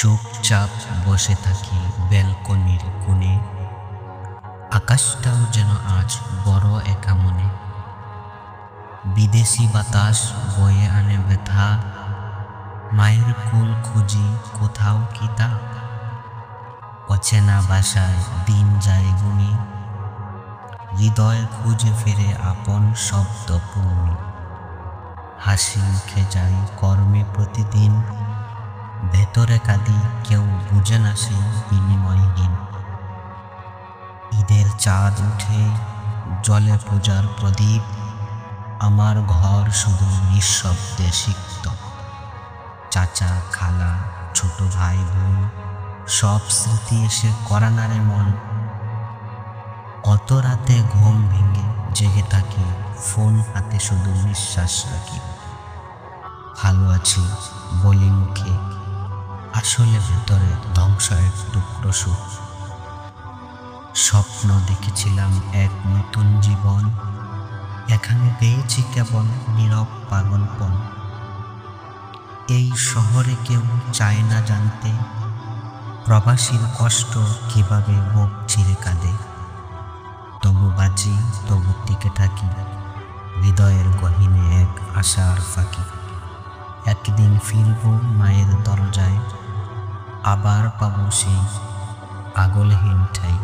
চুপচাপ বসে থাকি ব্যালকনির কোণে, আকাশটাও যেন আজ বড় একা মনে। বিদেশি বাতাস বয়ে আনে ব্যথা, মায়ের কোল খুঁজি কোথাও কি তা। অচেনা বাসায় দিন যায় গুনি, হৃদয় খুঁজে ফিরে আপন শব্দ পূর্ণ। হাসি মুখে যাই কর্মে প্রতিদিন, ভেতরে কাঁদি কেউ বুঝে না সেই বিনিময়হীন। ঈদের চাঁদ উঠে জলে পূজার প্রদীপ, আমার ঘর শুধু নিঃশব্দে সিক্ত। চাচা খালা ছোট ভাই বোন সব স্মৃতি এসে করা নাড়ে মন। কত রাতে ঘুম ভেঙে জেগে থাকি, ফোন হাতে শুধু নিঃশ্বাস রাখি। ভালো আছি বলি মুখে, আসলে ভেতরে ধ্বংস এক টুকরো সুখ। স্বপ্ন দেখেছিলাম এক নতুন জীবন, এখানে পেয়েছি কেবল নীরব পাগলপন। এই শহরে কেউ চায় না জানতে, প্রবাসীর কষ্ট কিভাবে বুক চিরে কাঁদে। তবু বাঁচি, তবু টিকে থাকি, হৃদয়ের গহীনে এক আশার ফাঁকি। একদিন ফিরব মায়ের দরজায়, আবার পাবো সেই পাগলহীন ঠাই।